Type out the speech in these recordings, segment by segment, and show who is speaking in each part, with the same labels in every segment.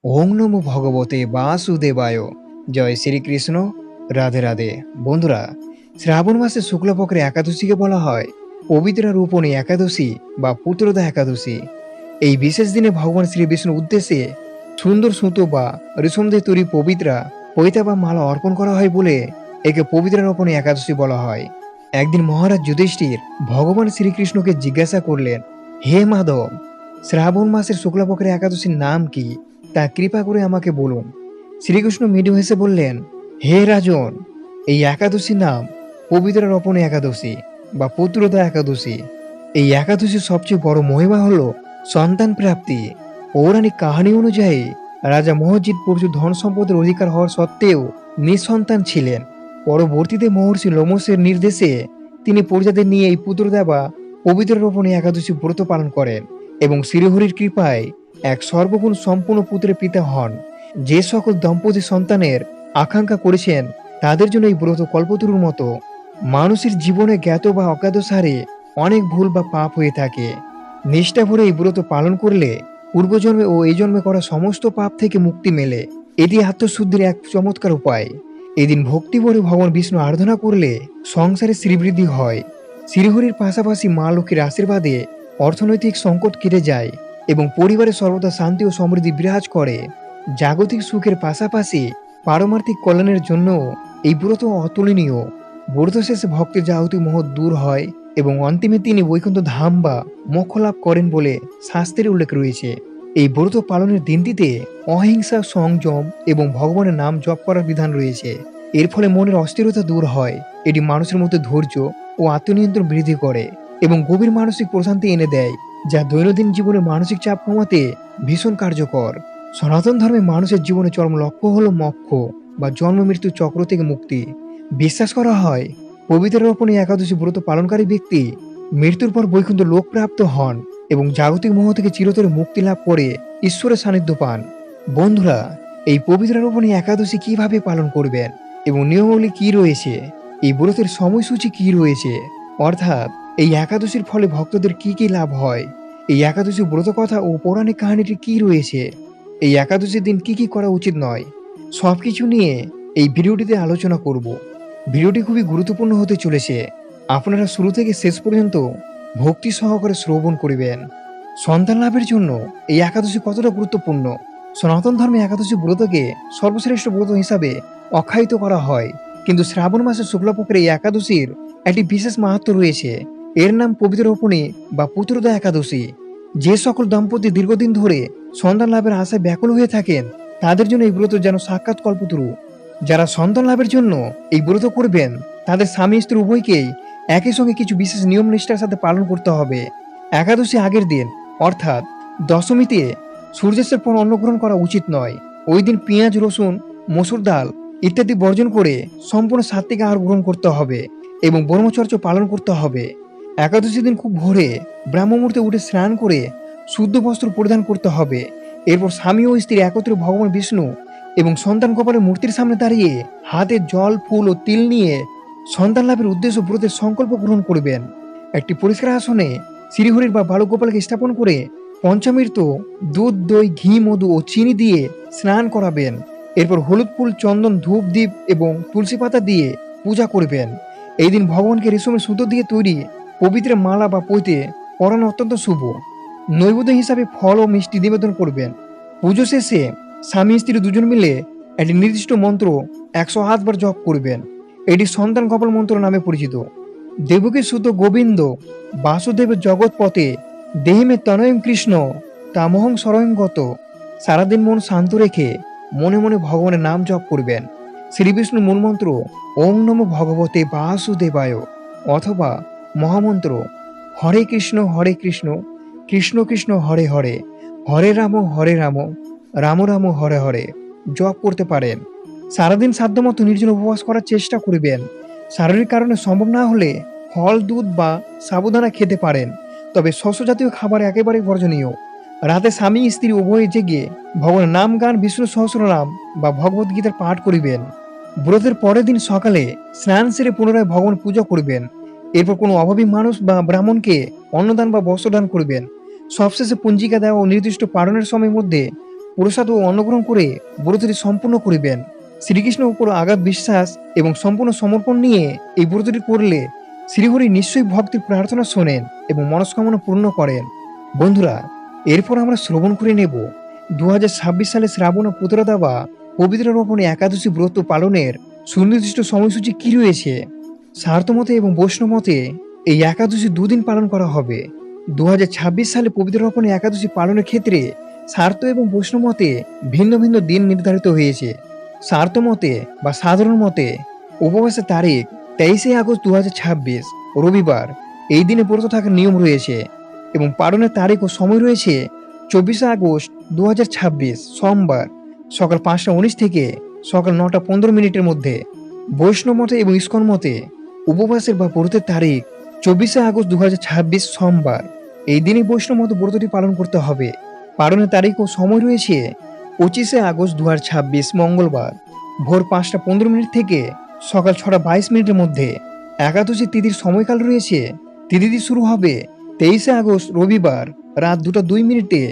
Speaker 1: ওং নমো ভগবতে বাসুদেবায়। জয় শ্রীকৃষ্ণ। রাধে রাধে। বন্ধুরা, শ্রাবণ মাসে শুক্লপক্ষের একাদশীকে বলা হয় পবিত্র রূপণী একাদশী বা পুত্রদা একাদশী। এই বিশেষ দিনে ভগবান শ্রী বিষ্ণুর উদ্দেশ্যে সুন্দর সুতো বা রেশম দিয়ে তৈরি পবিত্রা পৈতা বা মালা অর্পণ করা হয় বলে একে পবিত্র রূপণী একাদশী বলা হয়। একদিন মহারাজ যুধিষ্ঠির ভগবান শ্রীকৃষ্ণকে জিজ্ঞাসা করলেন, হে মাধব, শ্রাবণ মাসের শুক্লপক্ষের একাদশীর নাম কি, তা কৃপা করে আমাকে বলুন। শ্রীকৃষ্ণ মৃদু হেসে বললেন, হে রাজন, এই একাদশীর নাম পবিত্র রপণী একাদশী বা পুত্রদা একাদশী। এই একাদশীর সবচেয়ে বড় মহিমা হলো সন্তান প্রাপ্তি। পৌরাণিক কাহিনী অনুযায়ী রাজা মহজিৎ প্রচুর ধন সম্পদের অধিকার হওয়ার সত্ত্বেও নিঃসন্তান ছিলেন। পরবর্তীতে মহর্ষি লোমসের নির্দেশে তিনি প্রজাদের নিয়ে এই পুত্রদা বা পবিত্র রোপণী একাদশী ব্রত পালন করেন এবং শ্রীহরির কৃপায় এক সর্বগুণ সম্পূর্ণ পুত্রের পিতা হন। যে সকল দম্পতি সন্তানের আকাঙ্ক্ষা করেছেন তাদের জন্য এই ব্রত কল্পতরুর মতো। মানুষের জীবনে জ্ঞাত বা অজ্ঞাত সারে অনেক ভুল বা পাপ হয়ে থাকে। নিষ্ঠা ভরে এই ব্রত পালন করলে পূর্বজন্মে ও এই জন্মে করা সমস্ত পাপ থেকে মুক্তি মেলে। এটি আত্মশুদ্ধির এক চমৎকার উপায়। এদিন ভক্তি ভরে ভগবান বিষ্ণু আরাধনা করলে সংসারে শ্রীবৃদ্ধি হয়। শ্রীহরির পাশাপাশি মা লক্ষ্মীর আশীর্বাদে অর্থনৈতিক সংকট কেটে যায় এবং পরিবারে সর্বদা শান্তি ও সমৃদ্ধি বিরাজ করে। জাগতিক সুখের পাশাপাশি পারমার্থিক কল্যাণের জন্য এই ব্রত অতুলনীয়। ব্রত শেষে ভক্তের যাবতীয় মোহ দূর হয় এবং অন্তিমে তিনি বৈকুণ্ঠ ধাম বা মোক্ষ লাভ করেন বলে শাস্ত্রের উল্লেখ রয়েছে। এই ব্রত পালনের দিনটিতে অহিংসা, সংযম এবং ভগবানের নাম জপ করার বিধান রয়েছে। এর ফলে মনের অস্থিরতা দূর হয়। এটি মানুষের মধ্যে ধৈর্য ও আত্মনিয়ন্ত্রণ বৃদ্ধি করে এবং গভীর মানসিক প্রশান্তি এনে দেয়, যা দৈনন্দিন জীবনে মানসিক চাপ কমাতে ভীষণ কার্যকর। সনাতন ধর্মে মানুষের জীবনে চরম লক্ষ্য হলো মোক্ষ বা জন্ম মৃত্যু চক্র থেকে মুক্তি। বিশ্বাস করা হয় পবিত্র রোপণী একাদশী ব্রত পালনকারী ব্যক্তি মৃত্যুর পর বৈকুণ্ঠ লোক প্রাপ্ত হন এবং জাগতিক মোহ থেকে চিরতরে মুক্তি লাভ করে ঈশ্বরের সান্নিধ্য পান। বন্ধুরা, এই পবিত্র রোপণী একাদশী কিভাবে পালন করবেন এবং নিয়মাবলী কি রয়েছে, এই ব্রতের সময়সূচি কি রয়েছে, অর্থাৎ এই একাদশীর ফলে ভক্তদের কি কি লাভ হয়, এই একাদশী ব্রত কথা ও পৌরাণিক কাহিনীটি কি রয়েছে, এই একাদশীর দিন কি কি করা উচিত নয়, সবকিছু নিয়ে এই ভিডিওটিতে আলোচনা করব। ভিডিওটি খুবই গুরুত্বপূর্ণ হতে চলেছে। আপনারা শুরু থেকে শেষ পর্যন্ত ভক্তি সহকারে শ্রবণ করিবেন। সন্তান লাভের জন্য এই একাদশী কতটা গুরুত্বপূর্ণ। সনাতন ধর্মে একাদশী ব্রতকে সর্বশ্রেষ্ঠ ব্রত হিসাবে আখ্যায়িত করা হয়, কিন্তু শ্রাবণ মাসের শুক্লপক্ষের এই একাদশীর একটি বিশেষ মাহাত্ম্য রয়েছে। এর নাম পবিত্র রোপণী বা পুত্রদা একাদশী। যে সকল দম্পতি দীর্ঘদিন ধরে সন্তান লাভের আশায় ব্যাকুল হয়ে থাকেন তাদের জন্য এই ব্রত যেন সাক্ষাৎ কল্পতরু। যারা সন্তান লাভের জন্য এই ব্রত করবেন তাদের স্বামী স্ত্রী উভয়কেই একই সঙ্গে কিছু বিশেষ নিয়ম নিষ্ঠার সাথে পালন করতে হবে। একাদশী আগের দিন অর্থাৎ দশমীতে সূর্যাস্তের পর অন্ন গ্রহণ করা উচিত নয়। ওই দিন পেঁয়াজ, রসুন, মসুর ডাল ইত্যাদি বর্জন করে সম্পূর্ণ সাত্ত্বিক আহার গ্রহণ করতে হবে এবং ব্রহ্মচর্য পালন করতে হবে। একাদশী দিন খুব ভোরে ব্রাহ্ম মুহূর্তে উঠে স্নান করে শুদ্ধ বস্ত্র পরিধান করতে হবে। এরপর স্বামী ও স্ত্রী একত্রে ভগবান বিষ্ণু এবং সন্তান গোপালের মূর্তির সামনে দাঁড়িয়ে হাতে জল, ফুল ও তিল নিয়ে সন্তান লাভের উদ্দেশ্য ব্রতের সংকল্প গ্রহণ করবেন। একটি পরিষ্কার আসনে শ্রীহরির বা বালক গোপালকে স্থাপন করে পঞ্চামৃত, দুধ, দই, ঘি, মধু ও চিনি দিয়ে স্নান করাবেন। এরপর হলুদ ফুল, চন্দন, ধূপ, দ্বীপ এবং তুলসী পাতা দিয়ে পূজা করবেন। এই দিন ভগবানকে রেশমের সুতো দিয়ে তৈরি পবিত্র মালা বা পৈতে পরানো অত্যন্ত শুভ। নৈবেদ্য হিসাবে ফল ও মিষ্টি নিবেদন করবেন। পুজো শেষে স্বামী স্ত্রী দুজন মিলে একটি নির্দিষ্ট মন্ত্র 108 বার জপ করবেন। এটি সন্তান গোপাল মন্ত্র নামে পরিচিত। দেবকী সুত গোবিন্দ বাসুদেব জগৎপতে দেহিমে তনয়ং কৃষ্ণ তামহং সরয়ঙ্গত। সারাদিন মন শান্ত রেখে মনে মনে ভগবানের নাম জপ করবেন। শ্রী বিষ্ণুর মূল মন্ত্র ওং নমো ভগবতে বাসুদেবায় অথবা মহামন্ত্র হরে কৃষ্ণ কৃষ্ণ কৃষ্ণ হরে হরে, হরে রাম রাম রাম হরে হরে জপ করতে পারেন। সারাদিন সাধ্যমতো নির্জন উপবাস করার চেষ্টা করবেন। শারীরিক কারণে সম্ভব না হলে ফল, দুধ বা সাবুদানা খেতে পারেন, তবে শস্য জাতীয় খাবার একেবারেই বর্জনীয়। রাতে স্বামী স্ত্রী উভয়ে জেগে ভগবানের নাম গান, বিষ্ণু সহস্রনাম বা ভগবদ গীতার পাঠ করিবেন। ব্রতের পরের দিন সকালে স্নান সেরে পুনরায় ভগবান পূজা করবেন। এরপর কোনো অভাবী মানুষ বা ব্রাহ্মণকে অন্নদান বা বস্ত্রদান করবেন। সবশেষে পঞ্জিকা দেওয়া ও নির্দিষ্ট পালনের সময়ের মধ্যে প্রসাদ ও অন্ন গ্রহণ করে ব্রতটি সম্পূর্ণ করিবেন। শ্রীকৃষ্ণের উপর আগাধ বিশ্বাস এবং সম্পূর্ণ সমর্পণ নিয়ে এই ব্রতটি করলে শ্রীহরি নিশ্চয়ই ভক্তির প্রার্থনা শোনেন এবং মনস্কামনা পূর্ণ করেন। বন্ধুরা, এরপর আমরা শ্রবণ করে নেব 2026 সালে শ্রাবণ ও পুত্রদা বা পবিত্র রোপণে একাদশী ব্রত পালনের সুনির্দিষ্ট সময়সূচি কি রয়েছে। সার্থমতে এবং বৈষ্ণবমতে এই একাদশী দুদিন পালন করা হবে। 2026 সালে পবিত্র রোপণে একাদশী পালনের ক্ষেত্রে সার্থ এবং বৈষ্ণবমতে ভিন্ন ভিন্ন দিন নির্ধারিত হয়েছে। সার্থ মতে বা সাধারণ মতে উপবাসের তারিখ 23 আগস্ট 2026 রবিবার, এই দিনে ব্রত থাকার নিয়ম রয়েছে এবং পালনের তারিখ ও সময় রয়েছে 24 আগস্ট 2026 সোমবার সকাল 5:19 থেকে সকাল 9:15 মধ্যে। বৈষ্ণব মতে এবং ইস্কন মতে উপবাসের বা ব্রতের তারিখ 24 আগস্ট 2026 সোমবার, এই দিনই বৈষ্ণব মতে ব্রতটি পালন করতে হবে। পালনের তারিখ ও সময় রয়েছে 25 আগস্ট 2026 মঙ্গলবার ভোর 5:15 থেকে সকাল 6:22 মধ্যে। একাদশী তিথির সময়কাল রয়েছে, তিথিটি শুরু হবে 23 আগস্ট রবিবার রাত 2:02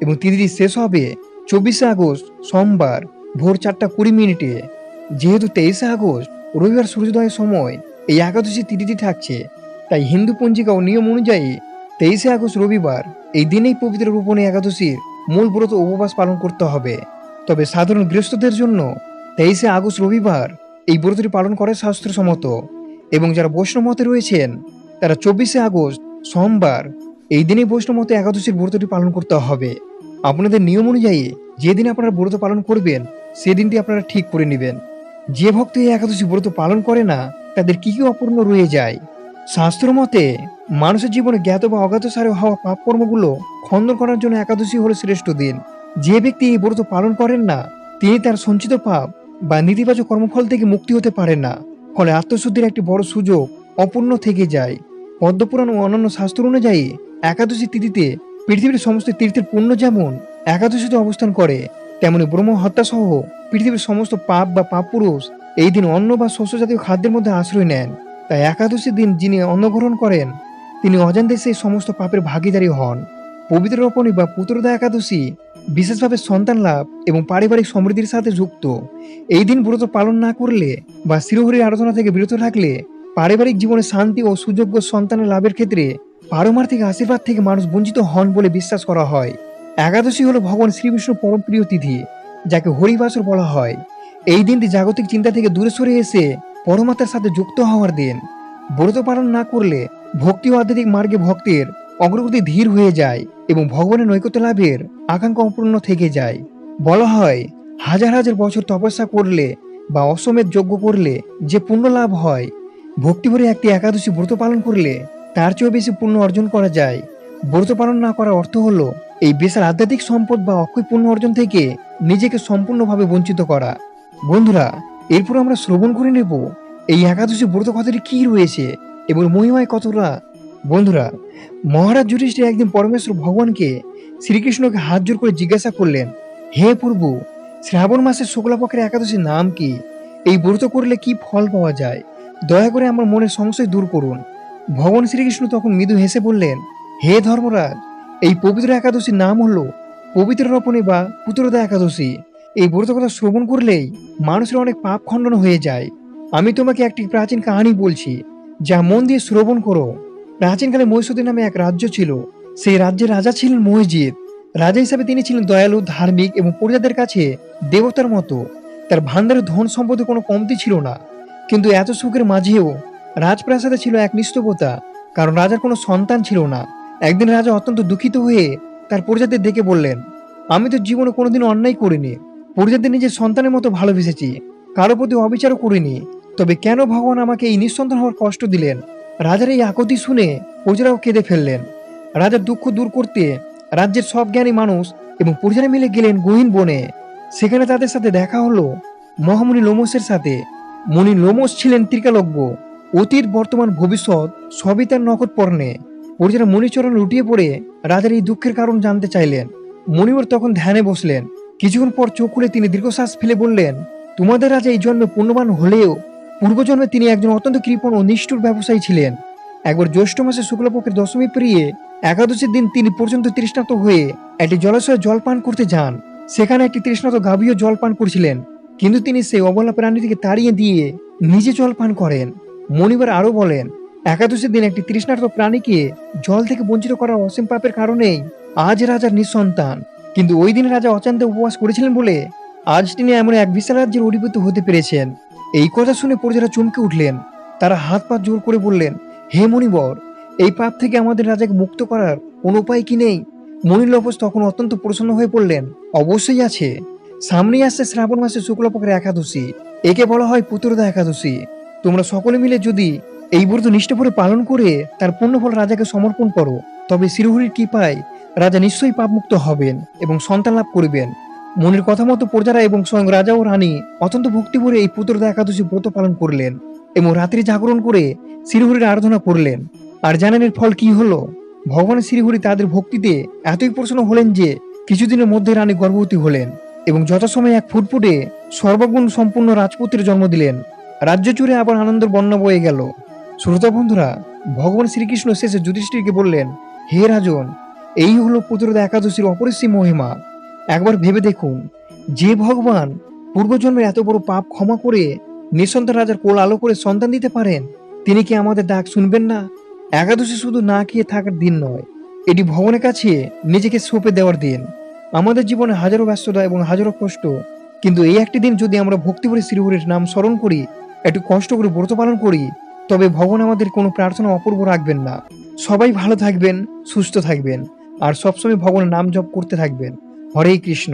Speaker 1: এবং তিথিটি শেষ হবে 24 আগস্ট সোমবার ভোর 4:20। যেহেতু 23 আগস্ট রবিবার সূর্যোদয়ের সময় এই একাদশী তিথিটি থাকছে, তাই হিন্দু পঞ্জিকা ও নিয়ম অনুযায়ী 23 আগস্ট রবিবার এই দিনেই পবিত্র রোপণী একাদশীর মূল ব্রত উপবাস পালন করতে হবে। তবে সাধারণ গৃহস্থদের জন্য 23 আগস্ট রবিবার এই ব্রতটি পালন করে শাস্ত্রসম্মত এবং যারা বৈষ্ণব মতে রয়েছেন তারা 24 আগস্ট সোমবার এই দিনেই বৈষ্ণব মতে একাদশীর ব্রতটি পালন করতে হবে। আপনাদের নিয়ম অনুযায়ী যেদিন আপনারা ব্রত পালন করবেন সেদিনটি আপনারা ঠিক করে নেবেন। যে ভক্ত এই একাদশী ব্রত পালন করে না তাদের কি কি অপূর্ণ রয়ে যায়। শাস্ত্র মতে মানুষের জীবনে জ্ঞাত বা অজ্ঞাত সারে হওয়া পাপ কর্মগুলো খণ্ডন করার জন্য একাদশী হলো শ্রেষ্ঠ দিন। যে ব্যক্তি এই ব্রত পালন করেন না তিনি তার সঞ্চিত পাপ বা নেতিবাচক কর্মফল থেকে মুক্তি হতে পারেন না, ফলে আত্মশুদ্ধির একটি বড় সুযোগ অপূর্ণ থেকে যায়। পদ্মপুরাণ ও অন্যান্য শাস্ত্র অনুযায়ী একাদশী তিথিতে পৃথিবীর সমস্ত তীর্থের পুণ্য যেমন একাদশীতে অবস্থান করে, তেমনি ব্রহ্ম হত্যা সহ পৃথিবীর সমস্ত পাপ বা পাপ পুরুষ এই দিন অন্ন বা শস্য জাতীয় খাদ্যের মধ্যে আশ্রয় নেন। তাই একাদশীর দিন যিনি অন্ন গ্রহণ করেন তিনি অজান্তে সেই সমস্ত পাপের ভাগীদারী হন। পবিত্র রোপণী বা পুত্রদা একাদশী বিশেষভাবে সন্তান লাভ এবং পারিবারিক সমৃদ্ধির সাথে যুক্ত। এই দিন ব্রত পালন না করলে বা শ্রীহরির আরাধনা থেকে বিরত থাকলে পারিবারিক জীবনে শান্তি ও সুযোগ্য সন্তানের লাভের ক্ষেত্রে পারমার্থিক আশীর্বাদ থেকে মানুষ বঞ্চিত হন বলে বিশ্বাস করা হয়। একাদশী হলো ভগবান শ্রীবিষ্ণুর পরম প্রিয় তিথি, যাকে হরিবাসর বলা হয়। এই দিনটি জাগতিক চিন্তা থেকে দূরে সরে এসে পরমাত্মার সাথে যুক্ত হওয়ার দিন। ব্রত পালন না করলে ভক্তি ও আধ্যাত্মিক মার্গে ভক্তের অগ্রগতি ধীর হয়ে যায় এবং ভগবানের নৈকট্য লাভের আকাঙ্ক্ষা অপূর্ণ থেকে যায়। বলা হয় হাজার হাজার বছর তপস্যা করলে বা অশ্বমেধ যজ্ঞ করলে যে পুণ্য লাভ হয়, ভক্তি ভরে একটি একাদশী ব্রত পালন করলে তার চেয়েও বেশি পুণ্য অর্জন করা যায়। ব্রত পালন না করার অর্থ হলো এই বিশাল আধ্যাত্মিক সম্পদ বা অক্ষয় পুণ্য অর্জন থেকে নিজেকে সম্পূর্ণভাবে বঞ্চিত করা। বন্ধুরা, এরপর আমরা শ্রবণ করে নেব এই একাদশী ব্রত কথাটি কি রয়েছে এবং মহিমায় কতটা। বন্ধুরা, মহারাজ যুধিষ্ঠির একদিন পরমেশ্বর ভগবানকে শ্রীকৃষ্ণকে হাত জোর করে জিজ্ঞাসা করলেন, হে প্রভু, শ্রাবণ মাসের শুক্লাপক্ষের একাদশীর নাম কি? এই ব্রত করলে কি ফল পাওয়া যায়? দয়া করে আমার মনের সংশয় দূর করুন। ভগবান শ্রীকৃষ্ণ তখন মৃদু হেসে বললেন, হে ধর্মরাজ, এই পবিত্র একাদশীর নাম হলো পবিত্র রোপণী বা পুত্রদা একাদশী। এই ব্রত কথা শ্রবণ করলেই মানুষের অনেক পাপ খণ্ডন হয়ে যায়। আমি তোমাকে একটি প্রাচীন কাহিনী বলছি, যা মন দিয়ে শ্রবণ করো। প্রাচীনকালে মহিষুদী নামে এক রাজ্য ছিল। সেই রাজ্যের রাজা ছিলেন মহিজিৎ। রাজা হিসাবে তিনি ছিলেন দয়ালু, ধার্মিক এবং প্রজাদের কাছে দেবতার মতো। তার ভান্ডারে ধন সম্পদে কোনো কমতি ছিল না। কিন্তু এত সুখের মাঝেও রাজপ্রাসাদে ছিল এক নিস্তবতা, কারণ রাজার কোনো সন্তান ছিল না। একদিন রাজা অত্যন্ত দুঃখিত হয়ে তার প্রজাদের ডেকে বললেন, আমি তো জীবনে কোনোদিন অন্যায় করিনি, প্রজাদের নিজের সন্তানের মতো ভালোবেসেছি, কারো প্রতি অবিচারও করিনি, তবে কেন ভগবান আমাকে এই নিঃসন্তান হওয়ার কষ্ট দিলেন? রাজার এই আকুতি শুনে প্রজারাও কেঁদে ফেললেন। রাজার দুঃখ দূর করতে রাজ্যের সব জ্ঞানী মানুষ এবং প্রজারা মিলে গেলেন গহীন বনে। সেখানে তাদের সাথে দেখা হলো মহামুনি লোমসের সাথে। মুনি লোমস ছিলেন ত্রিকালজ্ঞ, অতীত বর্তমান ভবিষ্যৎ সবই তার নখত পর্ণে। প্রজারা মণিচরণ লুটিয়ে পড়ে রাজার এই দুঃখের কারণ জানতে চাইলেন। মণিবর তখন ধ্যানে বসলেন। কিছুক্ষণ পর চোখ খুলে তিনি দীর্ঘশ্বাস ফেলে বললেন, তোমাদের রাজা এই জন্মে পুণ্যবান হলেও পূর্বজন্মে তিনি একজন অত্যন্ত কৃপণ ও নিষ্ঠুর ব্যবসায়ী ছিলেন। একবার জ্যৈষ্ঠ মাসে শুক্লপক্ষের দশমী পেরিয়ে একাদশীর দিন তিনি পর্যন্ত তৃষ্ণার্ত হয়ে একটি জলাশয়ে জল পান করতে যান। সেখানে একটি তৃষ্ণার্ত গাভীও জল পান করছিলেন, কিন্তু তিনি সেই অবলা প্রাণীটিকে তাড়িয়ে দিয়ে নিজে জল পান করেন। মণিবার আরো বলেন, একাদশীর দিন একটি তৃষ্ণার্ত প্রাণীকে জল থেকে বঞ্চিত করার অসীম পাপের কারণেই আজ রাজার নিঃসন্তান। কিন্তু ওই দিন রাজা অচান্তে উপবাস করেছিলেন বলে আজ তিনি এমন এক বিশাল রাজ্যের অধিপতি হতে পেরেছেন। এই কথা শুনে প্রজারা চমকে উঠলেন। তারা হাত পা জোর করে বললেন, হে মণিবর, এই পাপ থেকে আমাদের রাজাকে মুক্ত করার কোনো উপায় কি নেই? মণিলভস তখন অত্যন্ত প্রসন্ন হয়ে পড়লেন, অবশ্যই আছে। সামনেই আসছে শ্রাবণ মাসের শুক্লপক্ষের একাদশী। একে বলা হয় পুত্রদা একাদশী। তোমরা সকলে মিলে যদি এই ব্রত নিষ্ঠভরে পালন করে তার পুণ্যফল রাজাকে সমর্পণ করো, তবে শ্রীহরির কৃপায় রাজা নিশ্চয়ই পাপমুক্ত হবেন এবং সন্তান লাভ করিবেন। মনির কথা মতো প্রজারা এবং স্বয়ং রাজা ও রানী অত্যন্ত ভক্তি ভরে এই পুত্রদা একাদশী ব্রত পালন করলেন এবং রাত্রি জাগরণ করে শ্রীহরির আরাধনা করলেন। আর জানেন এর ফল কি হলো? ভগবান শ্রীহরি তাদের ভক্তিতে এতই প্রসন্ন হলেন যে কিছুদিনের মধ্যে রানী গর্ভবতী হলেন এবং যথাসময়ে এক ফুটফুটে সর্বগুণ সম্পূর্ণ রাজপুত্রের জন্ম দিলেন। রাজ্য জুড়ে আবার আনন্দের বন্যা বয়ে গেল। শ্রোতা বন্ধুরা, ভগবান শ্রীকৃষ্ণ শেষে যুধিষ্ঠিরকে বললেন, হে রাজন, এই হলো পুত্রদা একাদশীর অপরিসীম মহিমা। একবার ভেবে দেখুন, যে ভগবান পূর্বজন্মের এত বড় পাপ ক্ষমা করে নিঃসন্তান রাজার কোল আলো করে সন্তান দিতে পারেন, তিনি কি আমাদের ডাক শুনবেন না? একাদশী শুধু না খেয়ে থাকার দিন নয়, এটি ভগবানের কাছে নিজেকে সঁপে দেওয়ার দিন। আমাদের জীবনে হাজারো ব্যস্ততা এবং হাজারো কষ্ট, কিন্তু এই একটি দিন যদি আমরা ভক্তি করে শ্রীহরির নাম স্মরণ করি, একটু কষ্ট করে ব্রত পালন করি, তবে ভগবান আমাদের কোনো প্রার্থনা অপূর্ব রাখবেন না। সবাই ভালো থাকবেন, সুস্থ থাকবেন আর সবসময় ভগবানের নাম জপ করতে থাকবেন। হরে কৃষ্ণ।